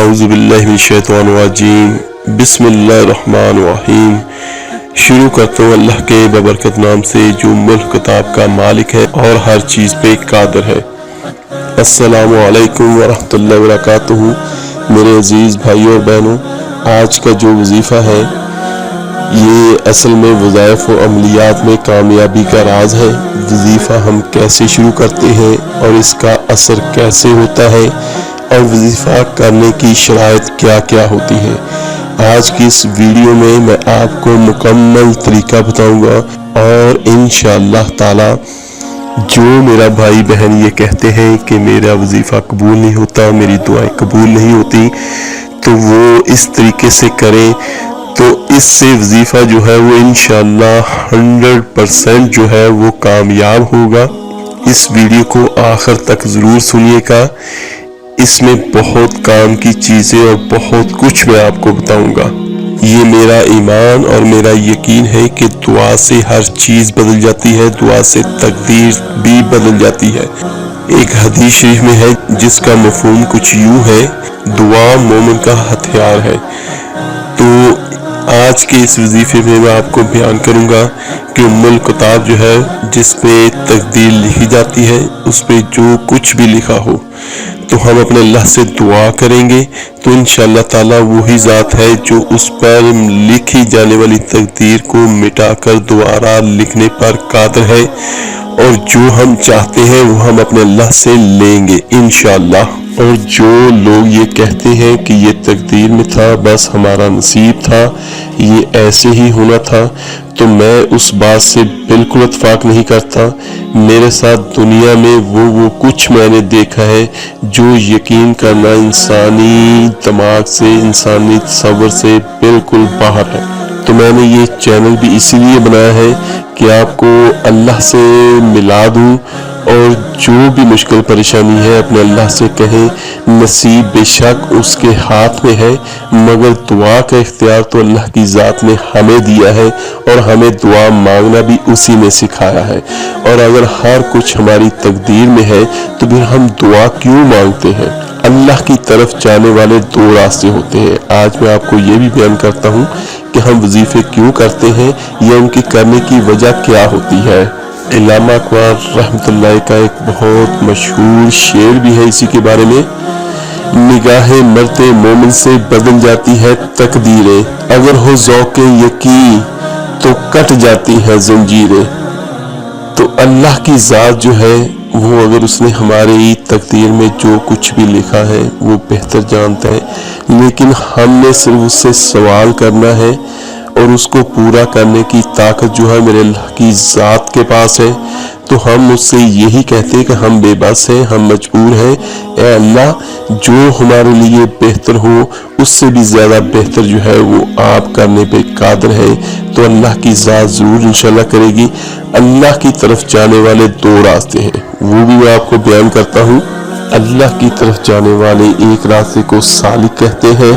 औज़ु बिल्लाहि मिनश्शैतानिर्रजीम बिस्मिल्लाहिर्रहमानिर्रहीम। शुरू करता हूँ अल्लाह के बबरकत नाम से जो मुल्क किताब का मालिक है और हर चीज़ पे कादिर है। अस्सलामु अलैकुम वरहमतुल्लाहि वबरकातुहू। मेरे अजीज़ भाइयों और बहनों, आज का जो वजीफ़ा है ये असल में वज़ाइफ व अमलियात में कामयाबी का राज है। वजीफ़ा हम कैसे शुरू करते हैं और इसका असर कैसे होता है और वजीफ़ा करने की शराइत क्या क्या होती है, आज की इस वीडियो में मैं आपको मुकम्मल तरीका बताऊंगा। और इंशाअल्लाह ताला जो मेरा भाई बहन ये कहते हैं कि मेरा वजीफ़ा कबूल नहीं होता, मेरी दुआएं कबूल नहीं होती, तो वो इस तरीके से करें तो इससे वजीफ़ा जो है वो इंशाअल्लाह 100% जो है वो कामयाब होगा। इस वीडियो को आखिर तक ज़रूर सुनिएगा, इसमें बहुत काम की चीज़ें और बहुत कुछ मैं आपको बताऊंगा। ये मेरा ईमान और मेरा यकीन है कि दुआ से हर चीज़ बदल जाती है, दुआ से तकदीर भी बदल जाती है। एक हदीस शरीफ में है जिसका मफ़हूम कुछ यूँ है, दुआ मोमिन का हथियार है। तो आज के इस वजीफे में मैं आपको बयान करूंगा कि उम्मुल किताब जो है जिस पे तकदीर लिखी जाती है उस पे जो कुछ भी लिखा हो तो हम अपने अल्लाह से दुआ करेंगे तो इंशाअल्लाह ताला वही ज़ात है जो उस पर लिखी जाने वाली तकदीर को मिटाकर दोबारा लिखने पर कादिर है, और जो हम चाहते हैं वो हम अपने अल्लाह से लेंगे इंशाअल्लाह। और जो लोग ये कहते हैं कि ये तकदीर में था, बस हमारा नसीब था, ये ऐसे ही होना था, तो मैं उस बात से बिल्कुल इत्तेफाक नहीं करता। मेरे साथ दुनिया में वो कुछ मैंने देखा है जो यकीन करना इंसानी दिमाग से, इंसानी तसव्वुर से बिल्कुल बाहर है। तो मैंने ये चैनल भी इसीलिए बनाया है कि आपको अल्लाह से मिला दूं, और जो भी मुश्किल परेशानी है अपने अल्लाह से कहें। नसीब बेशक उसके हाथ में है, मगर दुआ का इख्तियार तो अल्लाह की ज़ात ने हमें दिया है और हमें दुआ मांगना भी उसी ने सिखाया है। और अगर हर कुछ हमारी तकदीर में है तो फिर हम दुआ क्यों मांगते हैं। अल्लाह की तरफ जाने वाले दो रास्ते होते हैं। आज मैं आपको ये भी बयान करता हूँ कि हम वजीफे क्यों करते हैं या उनकी करने की वजह क्या होती है। इल्लामा इक़बाल रहमतुल्लाह का एक बहुत मशहूर शेर भी है इसी के बारे में। निगाहे मरते मोमिन से बदल जाती है तकदीरें, अगर हो ज़ौक़े यकीन तो कट जाती है जंजीरें। तो अल्लाह की ज़ात जो है वो अगर उसने हमारी तकदीर में जो कुछ भी लिखा है वो बेहतर जानता है, लेकिन हमने सिर्फ उससे सवाल करना है और उसको पूरा करने की ताकत जो है मेरे अल्लाह की ज़ात के पास है। तो हम उससे यही कहते हैं कि हम बेबस हैं, हम मजबूर हैं, ए अल्लाह जो हमारे लिए बेहतर हो उससे भी ज़्यादा बेहतर जो है वो आप करने पे कादिर है। तो अल्लाह की ज़ात ज़रूर इंशाल्लाह करेगी। अल्लाह की तरफ जाने वाले दो रास्ते हैं, वो भी मैं आपको बयान करता हूँ। अल्लाह की तरफ जाने वाले एक रास्ते को सालिक कहते हैं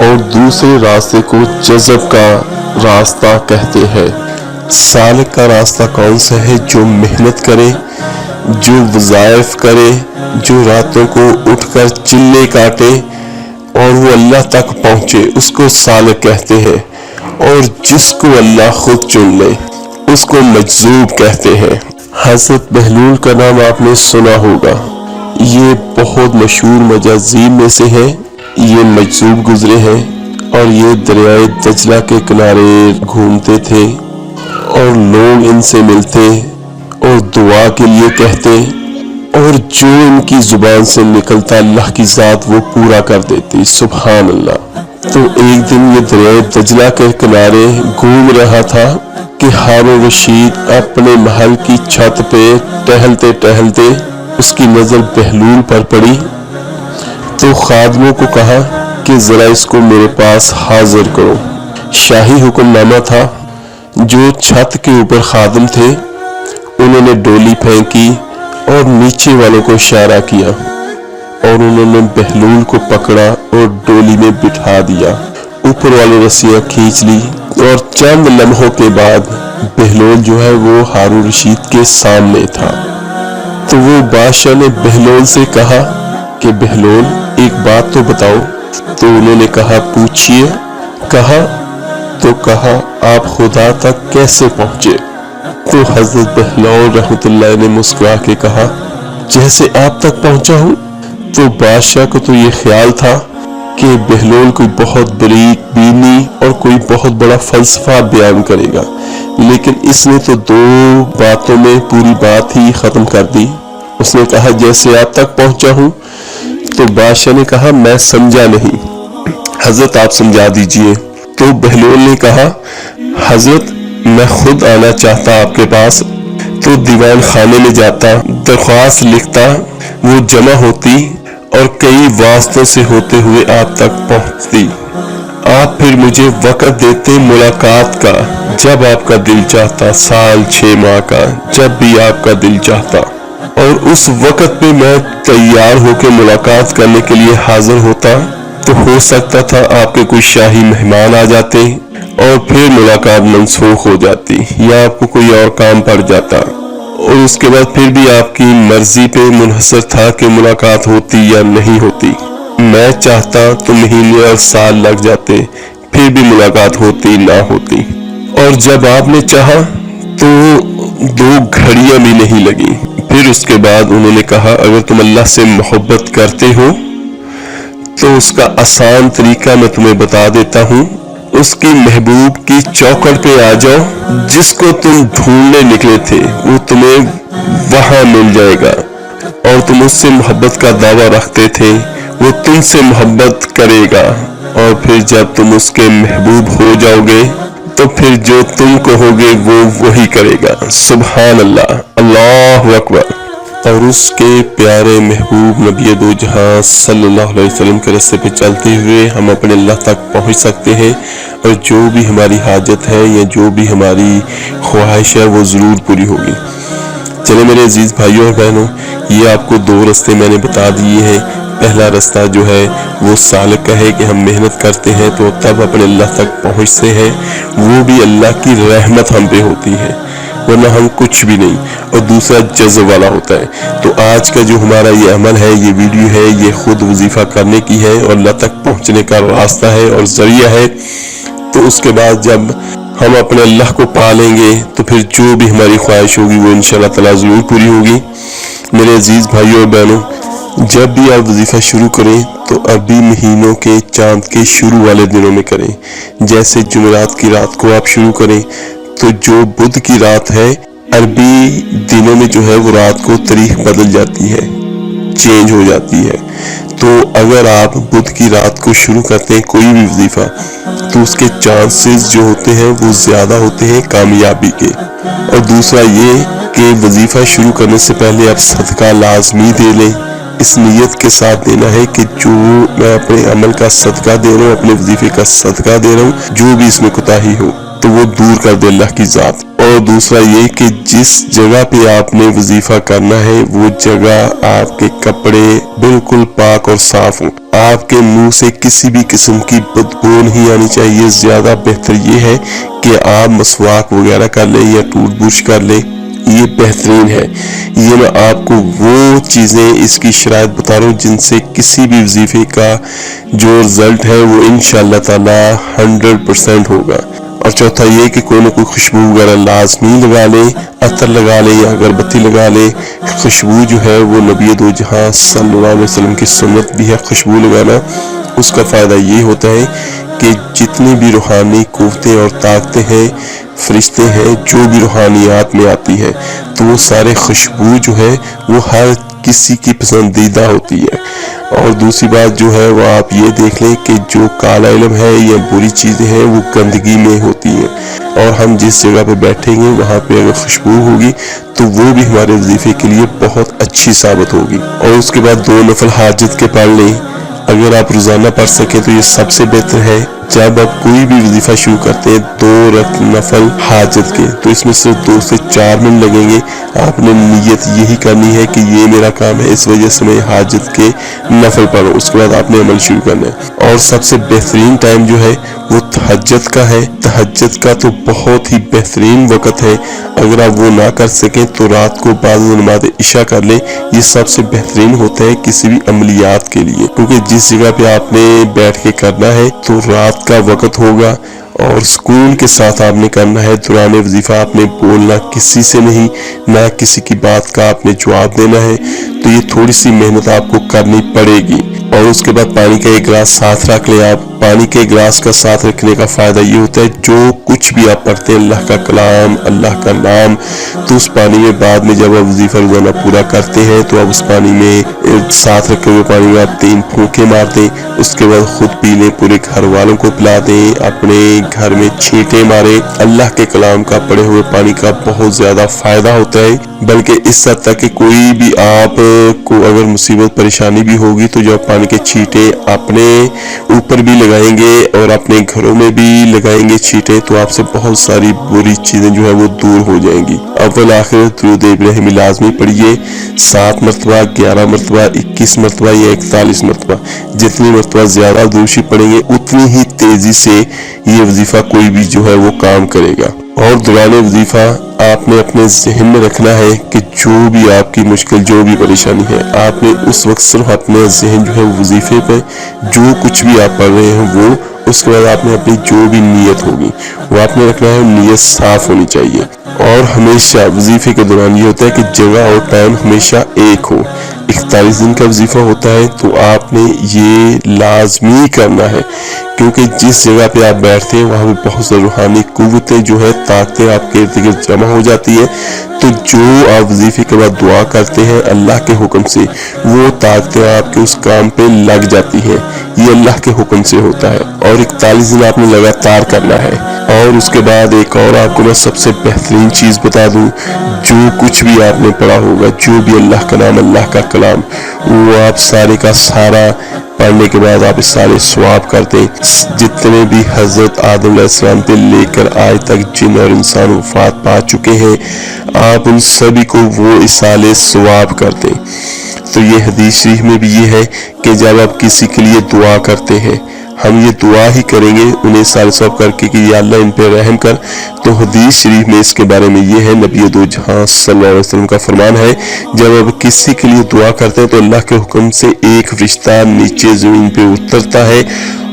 और दूसरे रास्ते को जज़ब का रास्ता कहते हैं। सालिक का रास्ता कौन सा है? जो मेहनत करे, जो वज़ाइफ करे, जो रातों को उठकर चिल्ले काटे और वो अल्लाह तक पहुँचे, उसको सालिक कहते हैं। और जिसको अल्लाह खुद चुन ले उसको मजज़ूब कहते हैं। हज़रत बहलूल का नाम आपने सुना होगा, ये बहुत मशहूर मजाज़ीब में से है। ये मजज़ूब गुजरे हैं और ये दरियाए दजला के किनारे घूमते थे और लोग इनसे मिलते और दुआ के लिए कहते, और जो इनकी जुबान से निकलता अल्लाह की ज़ात वो पूरा कर देती। सुभान अल्लाह। तो एक दिन ये दरियाए दजला के किनारे घूम रहा था कि हारून रशीद अपने महल की छत पे टहलते टहलते उसकी नज़र बहलूल पर पड़ी। तो खादमों को कहा कि ज़रा इसको मेरे पास हाजिर करो। शाही हुक्मनामा था। जो छत के ऊपर खादम थे उन्होंने डोली फेंकी और नीचे वालों को इशारा किया और उन्होंने बहलूल को पकड़ा और डोली में बिठा दिया। ऊपर वाली रस्सियाँ खींच ली और चंद लम्हों के बाद बहलूल जो है वो हारून रशीद के सामने था। तो वो बादशाह ने बहलूल से कहा कि बहलूल एक बात तो बताओ तो उन्होंने कहा पूछिए। कहा आप खुदा तक कैसे पहुंचे? तो हजरत बहलौल रहमतुल्लाह ने मुस्कुरा के कहा जैसे आप तक पहुंचा हूं। तो बादशाह को तो ये ख्याल था कि बहलौल कोई बहुत बड़ी बीनी और कोई बहुत बड़ा फलसफा बयान करेगा, लेकिन इसने तो 2 बातों में पूरी बात ही खत्म कर दी। उसने कहा जैसे आप तक पहुंचा हूं। तो बादशाह ने कहा मैं समझा नहीं, हजरत आप समझा दीजिए। तो बहलौल ने कहा हजरत मैं खुद आना चाहता आपके पास। तो दीवान खाने में जाता, दरख्वास्त लिखता, वो जमा होती और कई वास्तों से होते हुए आप तक पहुंचती। आप फिर मुझे वक्त देते मुलाकात का, जब आपका दिल चाहता, साल 6 माह का, जब भी आपका दिल चाहता। और उस वक्त पे मैं तैयार होकर मुलाकात करने के लिए हाजिर होता। तो हो सकता था आपके कोई शाही मेहमान आ जाते और फिर मुलाकात मनसूख हो जाती, या आपको कोई और काम पड़ जाता, और उसके बाद फिर भी आपकी मर्जी पे मुनहसर था कि मुलाकात होती या नहीं होती। मैं चाहता तो महीने और साल लग जाते, फिर भी मुलाकात होती ना होती। और जब आपने चाहा तो 2 घड़ियां भी नहीं लगी। फिर उसके बाद उन्होंने कहा अगर तुम अल्लाह से मोहब्बत करते हो तो उसका आसान तरीका मैं तुम्हें बता देता हूँ। उसकी महबूब की चौखट पे आ जाओ, जिसको तुम ढूंढने निकले थे वो तुम्हें वहां मिल जाएगा। और तुम उससे मोहब्बत का दावा रखते थे, वो तुमसे मोहब्बत करेगा। और फिर जब तुम उसके महबूब हो जाओगे तो फिर जो तुम कहोगे वो वही करेगा। सुभान अल्लाह, अल्लाहु अकबर। और उसके प्यारे महबूब नबी दो जहां सल्लल्लाहु अलैहि वसल्लम के रास्ते पे चलते हुए हम अपने अल्लाह तक पहुंच सकते हैं, और जो भी हमारी हाजत है या जो भी हमारी ख्वाहिश है वो ज़रूर पूरी होगी। चले मेरे अजीज़ भाइयों और बहनों, ये आपको 2 रास्ते मैंने बता दिए हैं। पहला रास्ता जो है वो सालिक का है कि हम मेहनत करते हैं तो तब अपने अल्लाह तक पहुँचते हैं, वो भी अल्लाह की रहमत हम पे होती है, वरना हम कुछ भी नहीं। और दूसरा जज़्ब वाला होता है। तो आज का जो हमारा ये अमल है, ये वीडियो है, ये खुद वजीफा करने की है और अल्लाह तक पहुंचने का रास्ता है और जरिया है। तो उसके बाद जब हम अपने अल्लाह को पा लेंगे तो फिर जो भी हमारी ख्वाहिश होगी वो इंशाअल्लाह ताला ज़रूर पूरी होगी। मेरे अजीज़ भाइयों और बहनों, जब भी आप वजीफा शुरू करें तो अरबी महीनों के चांद के शुरू वाले दिनों में करें। जैसे जुमेरात की रात को आप शुरू करें तो जो बुध की रात है, अरबी दिनों में जो है वो रात को तारीख बदल जाती है, चेंज हो जाती है। तो अगर आप बुध की रात को शुरू करते हैं कोई भी वजीफा, तो उसके चांसेस जो होते हैं वो ज़्यादा होते हैं कामयाबी के। और दूसरा ये कि वजीफा शुरू करने से पहले आप सदका लाजमी दे लें। इस नीयत के साथ देना है कि जो मैं अपने अमल का सदका दे रहा हूँ, अपने वजीफे का सदका दे रहा हूँ, जो भी इसमें कोताही हो तो वो दूर कर दे अल्लाह की ज़ात। और दूसरा ये कि जिस जगह पे आपने वजीफा करना है वो जगह आपके कपड़े बिल्कुल पाक और साफ हों, आपके मुंह से किसी भी किस्म की बदबू नहीं आनी चाहिए। ज़्यादा बेहतर ये है कि आप मसवाक वगैरह कर लें या टूथ ब्रश कर लें, ये बेहतरीन है। ये मैं आपको वो चीज़ें इसकी शराइत बता रहा हूँ जिनसे किसी भी वजीफे का जो रिजल्ट है वो इंशाअल्लाह ताला 100% होगा। और चौथा ये कि कोई ना कोई खुशबू वगैरह लाजमी लगा ले, अतर लगा ले या अगरबत्ती लगा ले। खुशबू जो है वो नबी दो जहां सल्लल्लाहु अलैहि वसल्लम की सुन्नत भी है खुशबू लगाना। उसका फ़ायदा ये होता है कि जितनी भी रूहानी कुव्वतें और ताकतें हैं, फरिश्ते हैं, जो भी रूहानियात में आती है, तो वो सारे खुशबू जो है वो हर किसी की पसंदीदा होती है। और दूसरी बात जो है वो आप ये देख लें कि जो काला इल्म है या बुरी चीज़ें हैं वो गंदगी में होती हैं, और हम जिस जगह पे बैठेंगे वहाँ पे अगर खुशबू होगी तो वो भी हमारे वजीफे के लिए बहुत अच्छी साबित होगी। और उसके बाद 2 नफल हाजत के पढ़ लें, अगर आप रोज़ाना पढ़ सकें तो ये सबसे बेहतर है। जब आप कोई भी वजीफा शुरू करते हैं 2 रकात नफल हाजत के, तो इसमें सिर्फ 2 से 4 मिनट लगेंगे। आपने नियत यही करनी है कि ये मेरा काम है, इस वजह से मैं हाजत के नफल पढ़ूं। उसके बाद आपने अमल शुरू करना है। और सबसे बेहतरीन टाइम जो है वो तहज्जुद का है। तहज्जुद का तो बहुत ही बेहतरीन वक्त है। अगर आप वो ना कर सकें तो रात को बाद नमाज इशा कर लें। ये सबसे बेहतरीन होता है किसी भी अमलियात के लिए, क्योंकि जिस जगह पे आपने बैठ के करना है तो रात का वक्त होगा और सुकून के साथ आपने करना है। दौरान वजीफा आपने बोलना किसी से नहीं, ना किसी की बात का आपने जवाब देना है। तो ये थोड़ी सी मेहनत आपको करनी पड़ेगी। और उसके बाद पानी का एक गिलास साथ रख ले। आप पानी के गिलास का साथ रखने का फायदा ये होता है जो कुछ भी आप पढ़ते हैं अल्लाह का कलाम, अल्लाह का नाम, तो उस पानी में बाद में जब आप वजीफा रोजाना पूरा करते हैं तो आप उस पानी में साथ रखे हुए पानी में आप 3 फूंके मार दें। उसके बाद खुद पी लें, पूरे घर वालों को पिला दें, अपने घर में छींटे मारे। अल्लाह के कलाम का पड़े हुए पानी का बहुत ज्यादा फायदा होता है, बल्कि इस हद तक कि कोई भी आप को अगर मुसीबत परेशानी भी होगी तो जब पानी के छींटे अपने ऊपर भी लगाएंगे और अपने घरों में भी लगाएंगे छींटे, तो आपसे बहुत सारी बुरी चीजें जो है वो दूर हो जाएंगी। अव्वल आखिर दुरूद इब्राहिमी लाजमी पढ़िए 7 मरतबा, 11 मरतबा, 21 मरतबा या 41 मरतबा। जितनी मरतबा ज्यादा दुरूशी पढ़ेंगे उतनी ही तेजी से ये वजीफा कोई भी जो है वो काम करेगा। और दौरान वजीफा आपने अपने जहन में रखना है कि जो भी आपकी मुश्किल, जो भी परेशानी है, आपने उस वक्त सिर्फ अपने जहन जो है वजीफे पे जो कुछ भी आप पढ़ रहे हैं वो, उसके बाद आपने अपनी जो भी नीयत होगी वो आपने रखना है। नीयत साफ होनी चाहिए। और हमेशा वजीफे के दौरान ये होता है कि जगह और टाइम हमेशा एक हो। 41 दिन का वजीफा होता है तो आपने ये लाजमी करना है, क्योंकि जिस जगह पे आप बैठते हैं वहां पे बहुत सारी रूहानी कुव्वतें जो है, ताकतें आपके इर्द गिर्द जमा हो जाती है। तो जो आप वजीफे के बाद दुआ करते हैं अल्लाह के हुक्म से, वो ताकतें आपके उस काम पे लग जाती हैं। ये अल्लाह के हुक्म से होता है। और 41 दिन आपने लगातार करना है। और उसके बाद एक और आपको मैं सबसे बेहतरीन चीज बता दूं, जो कुछ भी आपने पढ़ा होगा, जो भी अल्लाह का नाम, अल्लाह का कलाम, वो आप सारे का सारा पढ़ने के बाद आप इस सारे सवाब करते। जितने भी हजरत आदम अलैहिस्सलाम से लेकर आज तक जिन और इंसान वफात पा चुके हैं, आप उन सभी को वो इस साले सवाब करते। तो ये हदीस शरीफ में भी ये है कि जब आप किसी के लिए दुआ करते हैं, हम ये दुआ ही करेंगे उन्हें सारे सवाब करके कि या अल्लाह इन पे रहम कर। तो हदीस शरीफ में इसके बारे में ये है, नबी दो जहां सल्लल्लाहु अलैहि वसल्लम का फरमान है, जब आप किसी के लिए दुआ करते हैं तो अल्लाह के हुक्म से एक फरिश्ता नीचे जमीन पे उतरता है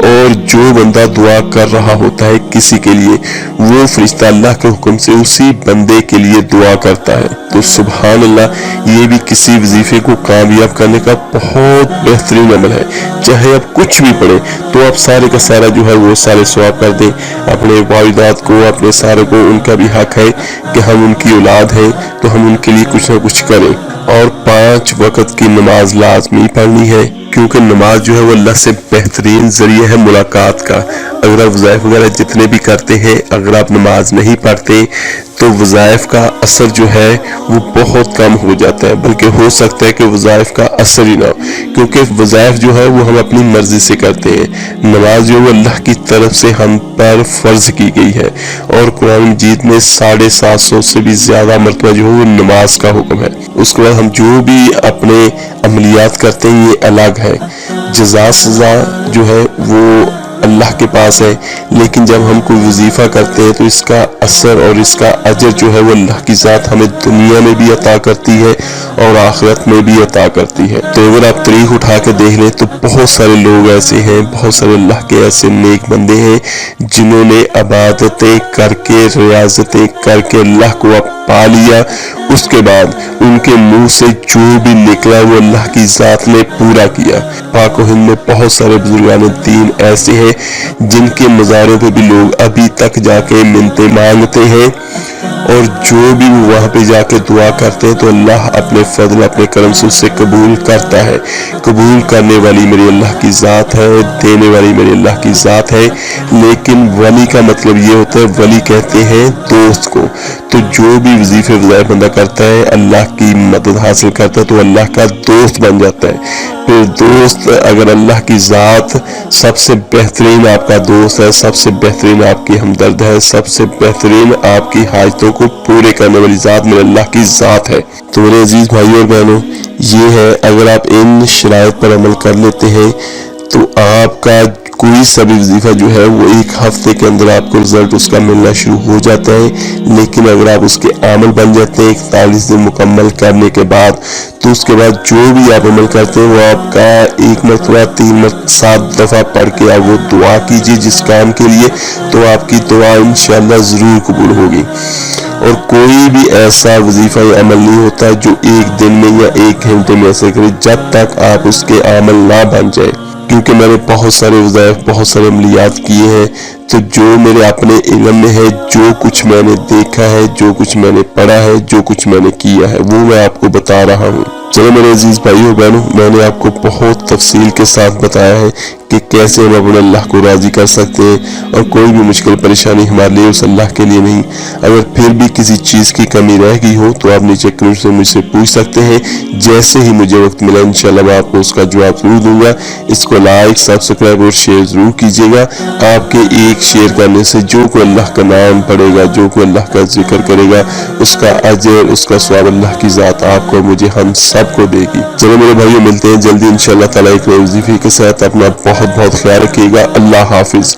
और जो बंदा दुआ कर रहा होता है किसी के लिए, वो फरिश्ता अल्लाह के हुक्म से उसी बंदे के लिए दुआ करता है। तो सुभान अल्लाह, ये भी किसी वजीफे को कामयाब करने का बहुत बेहतरीन अमल है। चाहे आप कुछ भी पढ़े तो आप सारे का सारा जो है वो सारे सवाब कर दें। अपने वालिदात को, अपने सारे को, उनका भी हक है कि हम उनकी औलाद हैं तो हम उनके लिए कुछ ना कुछ करें। और 5 वक्त की नमाज लाजमी पढ़नी है, क्योंकि नमाज जो है वो अल्लाह से बेहतरीन जरिया है मुलाकात का। अगर आप वज़ाइफ वगैरह जितने भी करते हैं, अगर आप नमाज नहीं पढ़ते तो वज़ाइफ का असर जो है वो बहुत कम हो जाता है, बल्कि हो सकता है कि वज़ाइफ का असर ही ना हो, क्योंकि वज़ाइफ जो है वो हम अपनी मर्जी से करते हैं। नमाज जो है अल्लाह की तरफ से हम पर फर्ज की गई है और कुरान मजीद में 750 से भी ज्यादा मरतबा जो है वो नमाज का हुक्म है। उसके बाद हम जो भी अपने अमलियात करते हैं ये अलग है। जज़ा सज़ा जो है वो अल्लाह के पास है, लेकिन जब हम कोई वजीफा करते हैं तो इसका असर और इसका अजर जो है वो अल्लाह की ज़ात हमें दुनिया में भी अता करती है और आखिरत में भी अता करती है। तो अगर आप तारीख उठा के देख लें तो बहुत सारे लोग ऐसे हैं, बहुत सारे अल्लाह के ऐसे नेक बंदे हैं जिन्होंने इबादतें करके, रियाजतें करके अल्लाह को पा लिया। उसके बाद उनके मुंह से जो भी निकला वो अल्लाह की ज़ात ने पूरा किया। पाक और हिंद में बहुत सारे बुजुर्गान दीन ऐसे हैं जिनके मज़ारों पे भी लोग अभी तक जाके मिन्नतें मांगते हैं, और जो भी वो वहाँ पे जाके दुआ करते हैं तो अल्लाह अपने फजल, अपने करम से उससे कबूल करता है। कबूल करने वाली मेरी अल्लाह की ज़ात है, देने वाली मेरी अल्लाह की ज़ात है। लेकिन वली का मतलब ये होता है, वली कहते हैं दोस्त को। तो जो भी वजीफे वज़ाइफ बंदा करता है, अल्लाह की मदद हासिल करता है तो अल्लाह का दोस्त बन जाता है। پھر دوست اگر اللہ کی ذات سب سے بہترین آپ کا دوست ہے، سب سے بہترین آپ کی ہمدرد ہے، سب سے بہترین آپ کی حاجتوں کو پورے کرنے والی ذات میرے اللہ کی ذات ہے۔ تو میرے عزیز بھائیوں اور بہنوں، یہ ہے اگر آپ ان شرائط پر عمل کر لیتے ہیں تو آپ کا کوئی سا بھی وظیفہ جو ہے وہ ایک ہفتے کے اندر آپ کو رزلٹ اس کا ملنا شروع ہو جاتا ہے۔ لیکن اگر آپ اس کے عامل بن جاتے ہیں 41 دن مکمل کرنے کے بعد، تو اس کے بعد جو بھی آپ عمل کرتے ہیں وہ آپ کا 1 مرتبہ 3 7 دفعہ پڑھ کے آپ وہ دعا کیجیے جس کام کے لیے، تو آپ کی دعا انشاءاللہ ضرور قبول ہوگی۔ اور کوئی بھی ایسا وظیفہ یا عمل نہیں ہوتا جو ایک دن میں یا 1 گھنٹے میں ایسے کرے جب تک آپ اس کے عمل نہ بن جائے، کیونکہ میں نے بہت سارے وظائف، بہت سارے عملیات کیے ہیں، تو جو میرے اپنے علم میں ہے، جو کچھ میں نے دیکھا ہے، جو کچھ میں نے پڑھا ہے، جو کچھ میں نے کیا ہے، وہ میں آپ کو بتا رہا ہوں۔ چلو میرے عزیز بھائیوں بہنوں، میں نے آپ کو بہت تفصیل کے ساتھ بتایا ہے کہ کیسے ہم اپنے اللہ کو راضی کر سکتے ہیں، اور کوئی بھی مشکل پریشانی ہمارے لیے اس اللہ کے لیے نہیں۔ اگر پھر بھی کسی چیز کی کمی رہ گئی ہو تو آپ نیچے کمنٹ سے مجھ سے پوچھ سکتے ہیں، جیسے ہی مجھے وقت ملا انشاءاللہ میں آپ کو اس کا جواب ضرور دوں گا۔ اس کو لائک، سبسکرائب اور شیئر ضرور کیجیے گا۔ آپ کے ایک شیئر کرنے سے جو کوئی اللہ کا نام پڑھے گا، جو کوئی اللہ کا ذکر کرے گا، اس کا اجر، اس کا ثواب اللہ کی ذات آپ کو، مجھے، ہم سب کو دے گی۔ چلو میرے بھائیوں، ملتے ہیں جلدی انشاءاللہ تعالیٰ ایک نئے وظیفے کے ساتھ۔ اپنا بہت بہت خیال رکھیے گا۔ اللہ حافظ۔